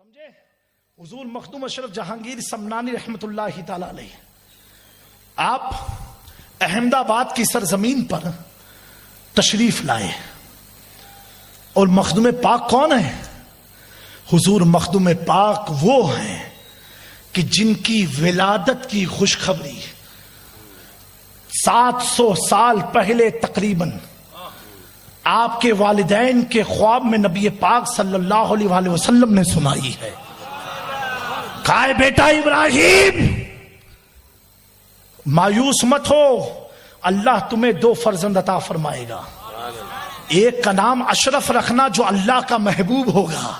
سمجھے؟ حضور مخدوم اشرف جہانگیر سمنانی رحمت اللہ تعالی علیہ آپ احمد آباد کی سرزمین پر تشریف لائے. اور مخدوم پاک کون ہے؟ حضور مخدوم پاک وہ ہیں کہ جن کی ولادت کی خوشخبری 700 سال پہلے تقریباً آپ کے والدین کے خواب میں نبی پاک صلی اللہ علیہ وآلہ وسلم نے سنائی ہے. کہا ہے بیٹا ابراہیم مایوس مت ہو، اللہ تمہیں 2 فرزند عطا فرمائے گا. ایک کا نام اشرف رکھنا جو اللہ کا محبوب ہوگا.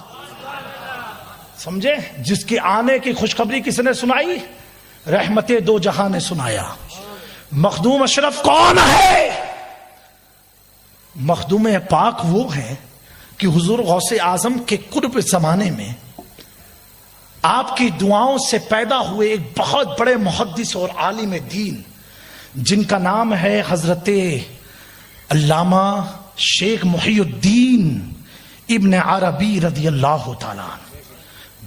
سمجھے؟ جس کے آنے کی خوشخبری کس نے سنائی؟ رحمت 2 جہاں نے سنایا. مخدوم اشرف کون ہے؟ مخدوم پاک وہ ہے کہ حضور غوث اعظم کے قرب زمانے میں آپ کی دعاؤں سے پیدا ہوئے ایک بہت بڑے محدث اور عالم دین جن کا نام ہے حضرت علامہ شیخ محی الدین ابن عربی رضی اللہ تعالیٰ.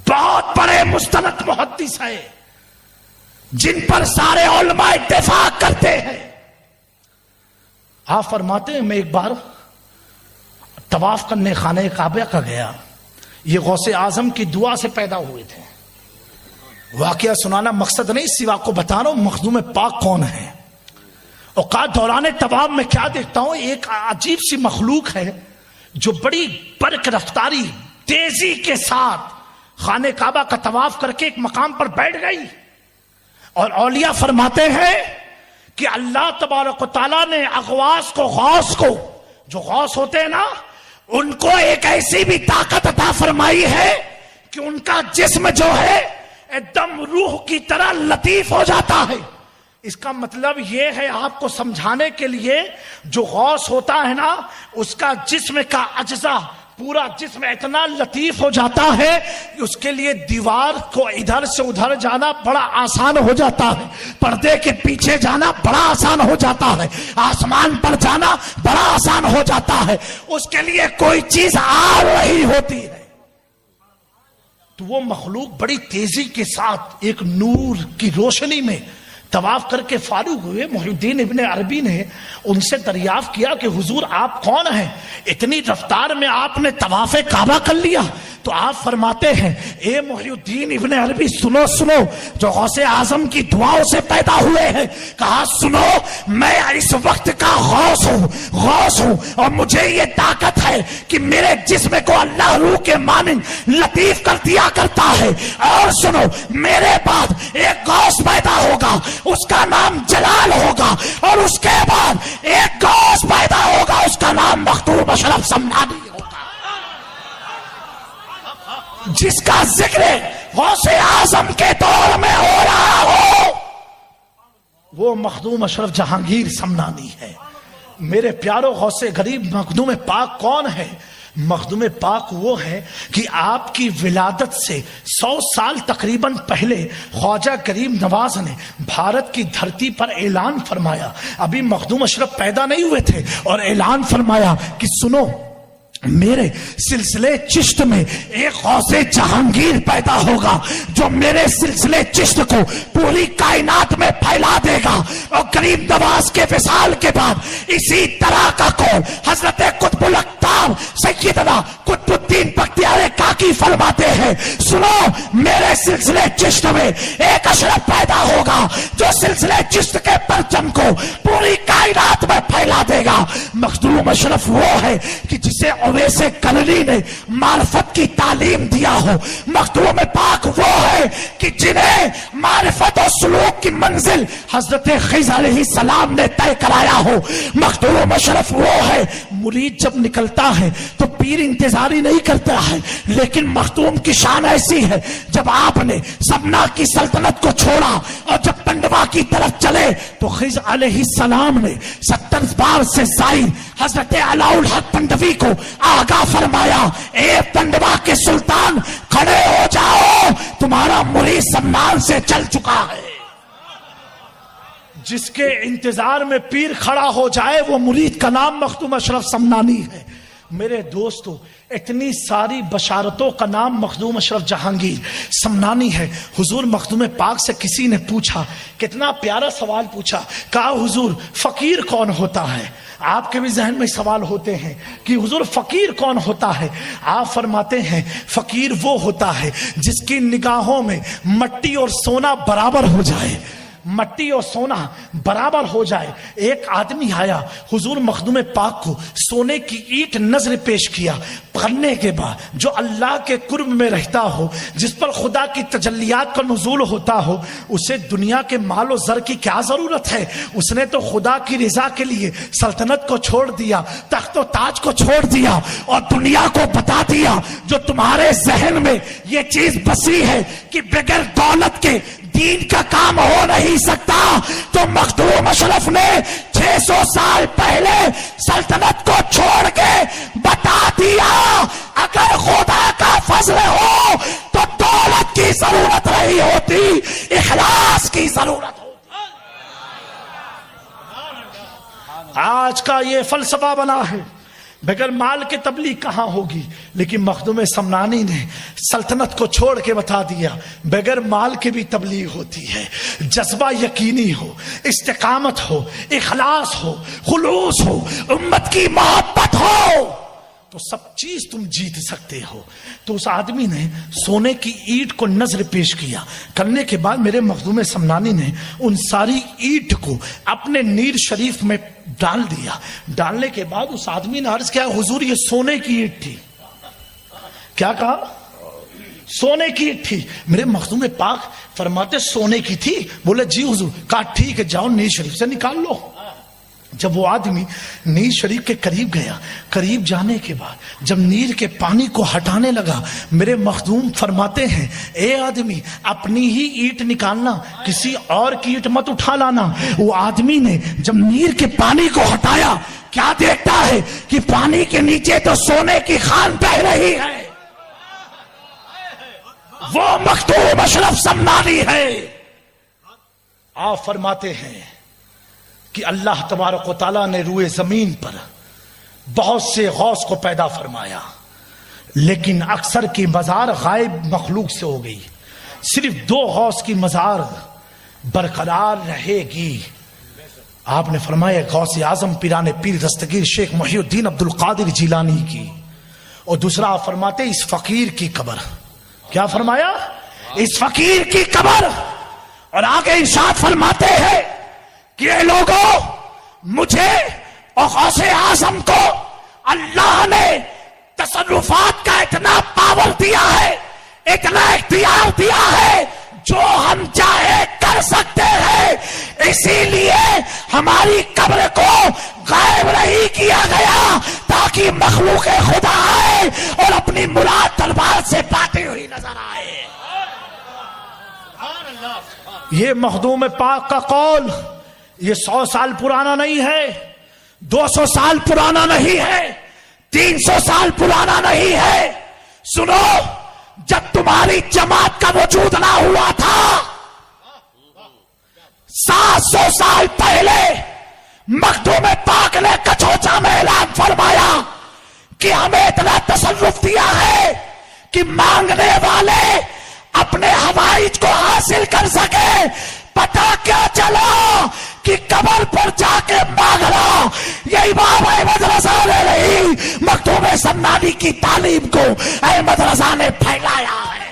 بہت بڑے مستند محدث ہے جن پر سارے علماء اتفاق کرتے ہیں. آپ فرماتے ہیں میں ایک بار طواف کرنے خانہ کعبہ کا گیا. یہ غوث اعظم کی دعا سے پیدا ہوئے تھے. واقعہ سنانا مقصد نہیں، سوا کو بتا رہا ہوں مخدوم پاک کون ہے. اوقات دوران طواف میں کیا دیکھتا ہوں، ایک عجیب سی مخلوق ہے جو بڑی برق رفتاری تیزی کے ساتھ خانہ کعبہ کا طواف کر کے ایک مقام پر بیٹھ گئی. اور اولیاء فرماتے ہیں کہ اللہ تبارک و تعالیٰ نے اغواث کو، غوث کو، جو غوث ہوتے ہیں نا، ان کو ایک ایسی بھی طاقت عطا فرمائی ہے کہ ان کا جسم جو ہے ایک دم روح کی طرح لطیف ہو جاتا ہے. اس کا مطلب یہ ہے آپ کو سمجھانے کے لیے، جو غوث ہوتا ہے نا اس کا جسم کا اجزا، پورا جسم اتنا لطیف ہو جاتا ہے کہ اس کے لیے دیوار کو ادھر سے ادھر جانا بڑا آسان ہو جاتا ہے، پردے کے پیچھے جانا بڑا آسان ہو جاتا ہے، آسمان پر جانا بڑا آسان ہو جاتا ہے. اس کے لیے کوئی چیز آ رہی ہوتی ہے تو وہ مخلوق بڑی تیزی کے ساتھ ایک نور کی روشنی میں طواف کر کے فارغ ہوئے. محی الدین ابن عربی نے ان سے دریافت کیا کہ حضور آپ کون ہیں؟ اتنی رفتار میں آپ نے طواف کعبہ کر لیا. تو آپ فرماتے ہیں اے محی الدین ابن عربی سنو سنو، جو غوث اعظم کی دعاؤں سے پیدا ہوئے ہیں. کہا سنو، میں اس وقت کا غوث ہوں اور مجھے یہ طاقت ہے کہ میرے جسم کو اللہ روح کے مانند لطیف کر دیا کرتا ہے. اور سنو، میرے بعد ایک غوث پیدا ہوگا، اس کا نام جلال ہوگا، اور اس کے بعد ایک غوث پیدا ہوگا، اس کا نام مخدوم اشرف سمنانی ہوگا، جس کا ذکر غوث اعظم کے دور میں ہو رہا ہو. وہ مخدوم اشرف جہانگیر سمنانی ہے. میرے پیارو غوث غریب مخدوم پاک کون ہے؟ مخدوم پاک وہ ہے کہ آپ کی ولادت سے 100 سال تقریباً پہلے خواجہ غریب نواز نے بھارت کی دھرتی پر اعلان فرمایا. ابھی مخدوم اشرف پیدا نہیں ہوئے تھے، اور اعلان فرمایا کہ سنو، میرے سلسلے چشت میں ایک غوث جہانگیر پیدا ہوگا جو میرے سلسلے چشت کو پوری کائنات میں پھیلا دے گا. اور غریب نواز کے وصال کے بعد اسی طرح کا قول حضرت قطب الاقطاب سیدنا قطب الدین بختیار کاکی فرماتے ہیں. سنو، میرے سلسلے چشت میں ایک اشرف پیدا ہوگا جو سلسلے چشت کے پرچم کو پوری کائنات میں پھیلا دے گا. مخدوم اشرف وہ ہے کہ جسے اویس کرنی نے معرفت کی تعلیم دیا ہو. مخدوم پاک وہ ہے کہ جنہیں معرفت و سلوک کی منزل حضرت خضر علیہ السلام نے طے کرایا ہو. مخدوم اشرف وہ ہے، مرید جب نکلتا ہے تو پیر انتظاری نہیں کرتا ہے، لیکن مخدوم کی شان ایسی ہے جب آپ نے سبنا کی سلطنت کو چھوڑا اور جب پنڈوا کی طرف چلے تو خضر علیہ السلام نے 70 بار سے زائد حضرت علاء الحق پنڈوی کو آگاہ فرمایا، اے پنڈوا کے سلطان کھڑے ہو جاؤ، تمہارا مرید سمنان سے چل چکا ہے. جس کے انتظار میں پیر کھڑا ہو جائے وہ مرید کا نام مخدوم اشرف سمنانی ہے. میرے دوستو اتنی ساری بشارتوں کا نام مخدوم اشرف جہانگیر سمنانی ہے. حضور مخدوم پاک سے کسی نے پوچھا, کتنا پیارا سوال پوچھا, کہا حضور فقیر کون ہوتا ہے؟ آپ کے بھی ذہن میں سوال ہوتے ہیں کہ حضور فقیر کون ہوتا ہے؟ آپ فرماتے ہیں فقیر وہ ہوتا ہے جس کی نگاہوں میں مٹی اور سونا برابر ہو جائے, مٹی اور سونا برابر ہو جائے. ایک آدمی آیا حضور مخدوم پاک کو سونے کی اینٹ نظر پیش کیا کرنے کے بعد, جو اللہ کے قرب میں رہتا ہو, جس پر خدا کی تجلیات کا نزول ہوتا ہو, اسے دنیا کے مال و زر کی کیا ضرورت ہے؟ اس نے تو خدا کی رضا کے لیے سلطنت کو چھوڑ دیا, تخت و تاج کو چھوڑ دیا اور دنیا کو بتا دیا جو تمہارے ذہن میں یہ چیز بسی ہے کہ بغیر دولت کے دین کا کام ہو نہیں سکتا, تو مخدوم اشرف نے 600 سال پہلے سلطنت کو چھوڑ کے بتا دیا اگر خدا کا فضل ہو تو دولت کی ضرورت نہیں ہوتی, اخلاص کی ضرورت ہوتی. آج کا یہ فلسفہ بنا ہے بغیر مال کے تبلیغ کہاں ہوگی, لیکن مخدوم سمنانی نے سلطنت کو چھوڑ کے بتا دیا بغیر مال کے بھی تبلیغ ہوتی ہے. جذبہ یقینی ہو, استقامت ہو, اخلاص ہو, خلوص ہو, امت کی محبت ہو تو سب چیز تم جیت سکتے ہو. تو اس آدمی نے سونے کی اینٹ کو نظر پیش کیا کرنے کے بعد میرے مخدوم سمنانی نے ان ساری اینٹ کو اپنے نیر شریف میں ڈال دیا. ڈالنے کے بعد اس آدمی نے عرض کیا حضور یہ سونے کی اینٹ تھی. کیا کہا؟ سونے کی اینٹ تھی. میرے مخدوم پاک فرماتے سونے کی تھی؟ بولے جی حضور. کہا ٹھیک ہے جاؤ نیر شریف سے نکال لو. جب وہ آدمی نیر شریف کے قریب گیا, قریب جانے کے بعد جب نیر کے پانی کو ہٹانے لگا, میرے مخدوم فرماتے ہیں اے آدمی اپنی ہی اینٹ نکالنا, کسی اور کی اینٹ مت اٹھا لانا. وہ آدمی نے جب نیر کے پانی کو ہٹایا کیا دیکھتا ہے کہ پانی کے نیچے تو سونے کی خان بہ رہی ہے. وہ مخدوم اشرف سمنانی ہے. آپ فرماتے ہیں کہ اللہ تبارک و تعالیٰ نے روئے زمین پر بہت سے غوث کو پیدا فرمایا, لیکن اکثر کی مزار غائب مخلوق سے ہو گئی. صرف 2 غوث کی مزار برقرار رہے گی. آپ نے فرمایا غوث اعظم پیران پیر دستگیر شیخ محی الدین عبد القادر جیلانی کی, اور دوسرا آپ فرماتے اس فقیر کی قبر. کیا فرمایا؟ اس فقیر کی قبر. اور آگے ارشاد فرماتے ہیں کہ اے لوگوں مجھے اور غوث اعظم کو اللہ نے تصرفات کا اتنا پاور دیا ہے, اتنا اختیار دیا ہے, جو ہم چاہے کر سکتے ہیں. اسی لیے ہماری قبر کو غائب نہیں کیا گیا تاکہ مخلوق خدا آئے اور اپنی مراد دربار سے پاتی ہوئی نظر آئے. یہ مخدوم پاک کا قول یہ 100 سال پرانا نہیں ہے, 200 سال پرانا نہیں ہے, 300 سال پرانا نہیں ہے. سنو, جب تمہاری جماعت کا وجود نہ ہوا تھا 700 سال پہلے مخدوم پاک نے کچوچا میں اعلان فرمایا کہ ہمیں اتنا تصرف دیا ہے کہ مانگنے والے اپنے حوائج کو حاصل کر سکے. پتا کیا چلا کہ قبر پر جا کے مانگنا یہ امام احمد رضا نے نہیں, مخدوم سمنانی کی تعلیم کو احمد رضا نے پھیلایا ہے.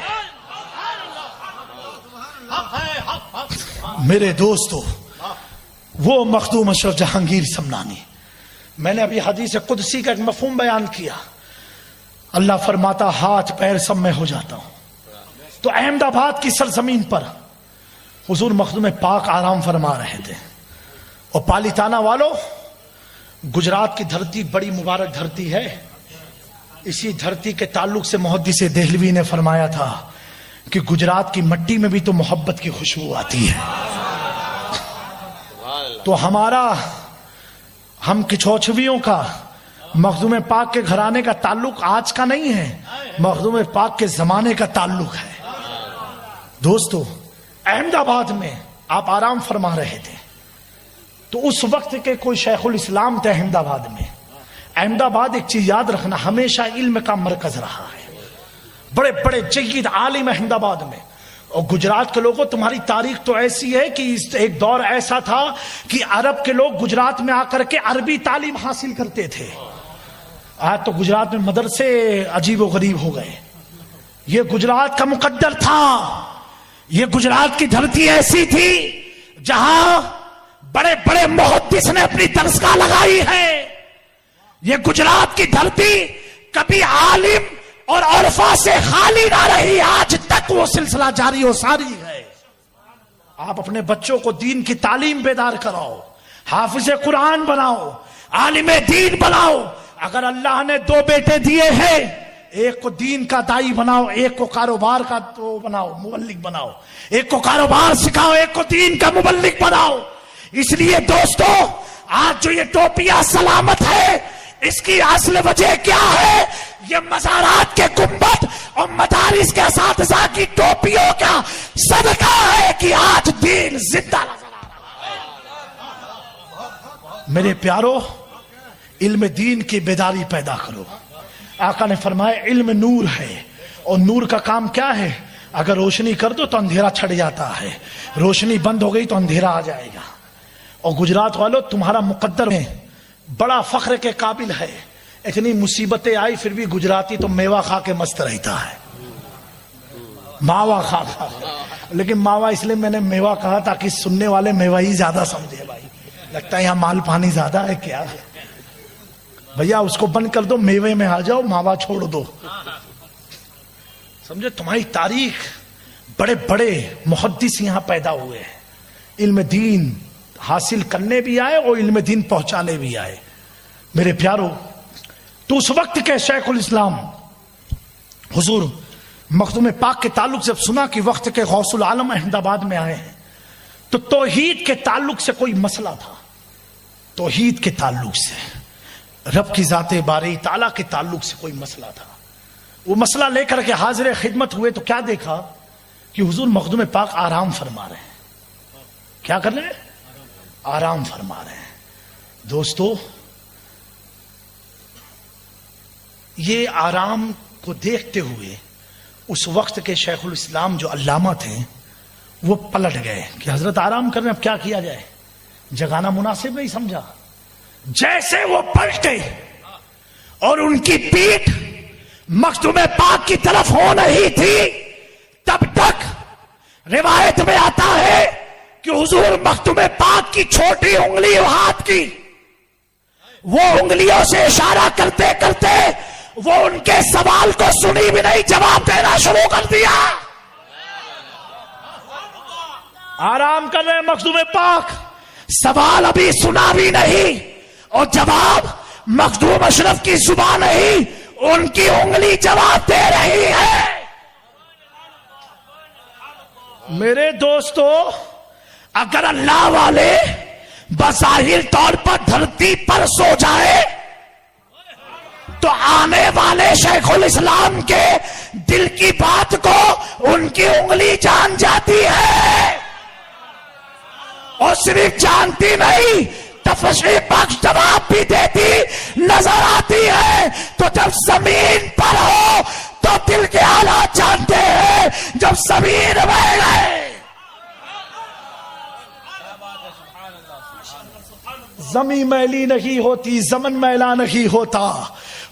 میرے دوستو وہ مخدوم اشرف جہانگیر سمنانی, میں نے ابھی حدیث قدسی کا ایک مفہوم بیان کیا. اللہ فرماتا ہاتھ پیر سب میں ہو جاتا ہوں. تو احمد آباد کی سرزمین پر حضور مخدوم پاک آرام فرما رہے تھے. اور پالیتانا والوں, گجرات کی دھرتی بڑی مبارک دھرتی ہے. اسی دھرتی کے تعلق سے محدث دہلوی نے فرمایا تھا کہ گجرات کی مٹی میں بھی تو محبت کی خوشبو آتی ہے. تو ہم کچھوچھویوں کا مخدوم پاک کے گھرانے کا تعلق آج کا نہیں ہے, مخدوم پاک کے زمانے کا تعلق ہے. دوستو احمد آباد میں آپ آرام فرما رہے تھے, تو اس وقت کے کوئی شیخ الاسلام تھے احمد آباد میں. احمد آباد ایک چیز یاد رکھنا ہمیشہ علم کا مرکز رہا ہے، بڑے بڑے جید عالم احمد آباد میں. اور گجرات کے لوگوں تمہاری تاریخ تو ایسی ہے کہ ایک دور ایسا تھا کہ عرب کے لوگ گجرات میں آ کر کے عربی تعلیم حاصل کرتے تھے. آج تو گجرات میں مدرسے عجیب و غریب ہو گئے. یہ گجرات کا مقدر تھا، یہ گجرات کی دھرتی ایسی تھی جہاں بڑے بڑے محدث نے اپنی درسگاہ لگائی ہے. یہ گجرات کی دھرتی کبھی عالم اور عرفا سے خالی نہ رہی، آج تک وہ سلسلہ جاری و ساری ہے. آپ اپنے بچوں کو دین کی تعلیم بیدار کراؤ، حافظ قرآن بناؤ، عالم دین بناؤ. اگر اللہ نے 2 بیٹے دیے ہیں، ایک کو دین کا دائی بناؤ، ایک کو کاروبار کا بناؤ، مبلغ بناؤ. ایک کو کاروبار سکھاؤ، ایک کو دین کا مبلغ بناؤ. اس لیے دوستو آج جو یہ ٹوپیاں سلامت ہے، اس کی اصل وجہ کیا ہے؟ یہ مزارات کے گنبد اور مدارس کے اساتذہ کی ٹوپیوں کا صدقہ ہے کہ آج دین زندہ نظر آ رہا ہے. میرے پیارو، علم دین کی بیداری پیدا کرو. آقا نے فرمایا علم نور ہے، اور نور کا کام کیا ہے؟ اگر روشنی کر دو تو اندھیرا چھٹ جاتا ہے، روشنی بند ہو گئی تو اندھیرا آ جائے گا. اور گجرات والوں تمہارا مقدر ہے، بڑا فخر کے قابل ہے. اتنی مصیبتیں آئی پھر بھی گجراتی تو میوہ کھا کے مست رہتا ہے، ماوا کھا کھا. لیکن ماوا اس لیے میں نے میوہ کہا تاکہ سننے والے میوہ ہی زیادہ سمجھے. بھائی لگتا ہے یہاں مال پانی زیادہ ہے کیا ہے؟ بھیا اس کو بند کر دو، میوے میں آ جاؤ، ماوا چھوڑ دو. سمجھے تمہاری تاریخ، بڑے بڑے محدث یہاں پیدا ہوئے ہیں، علم دین حاصل کرنے بھی آئے اور علم دین پہنچانے بھی آئے. میرے پیارو، تو اس وقت کے شیخ الاسلام حضور مخدوم پاک کے تعلق سے سنا کہ وقت کے غوث العالم احمد آباد میں آئے ہیں، تو توحید کے تعلق سے کوئی مسئلہ تھا. توحید کے تعلق سے، رب کی ذات باری تعالیٰ کے تعلق سے کوئی مسئلہ تھا. وہ مسئلہ لے کر کے حاضر خدمت ہوئے تو کیا دیکھا کہ حضور مخدوم پاک آرام فرما رہے ہیں. کیا کر رہے ہیں؟ آرام فرما رہے ہیں. دوستو، یہ آرام کو دیکھتے ہوئے اس وقت کے شیخ الاسلام جو علامہ تھے وہ پلٹ گئے کہ حضرت آرام کر رہے ہیں، اب کیا کیا جائے، جگانا مناسب نہیں سمجھا. جیسے وہ پلٹے اور ان کی پیٹھ مخدوم پاک کی طرف ہو رہی تھی، تب تک روایت میں آتا ہے کہ حضور مخدوم پاک کی چھوٹی انگلی اور ہاتھ کی وہ انگلیوں سے اشارہ کرتے کرتے وہ ان کے سوال کو سنی بھی نہیں، جواب دینا شروع کر دیا. آرام کر رہے مخدوم پاک، سوال ابھی سنا بھی نہیں اور جواب مخدوم اشرف کی زبان نہیں، ان کی انگلی جواب دے رہی ہے. میرے دوستو، اگر اللہ والے بظاہر طور پر دھرتی پر سو جائے تو آنے والے شیخ الاسلام کے دل کی بات کو ان کی انگلی جان جاتی ہے، اور صرف جانتی نہیں تفصیل بخش جواب بھی دیتی نظر آتی ہے. تو جب زمین پر ہو تو دل کے حالات جانتے ہیں، جب زمین میں گئے زمین میلی نہیں ہوتی، زمن میلا نہیں ہوتا،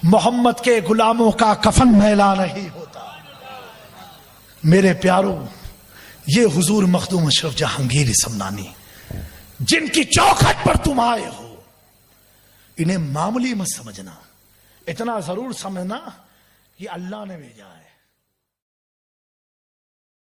محمد کے غلاموں کا کفن میلا نہیں ہوتا. میرے پیارو، یہ حضور مخدوم اشرف جہانگیر سمنانی جن کی چوکھٹ پر تم آئے ہو، انہیں معمولی مت سمجھنا، اتنا ضرور سمجھنا یہ اللہ نے بھیجا ہے.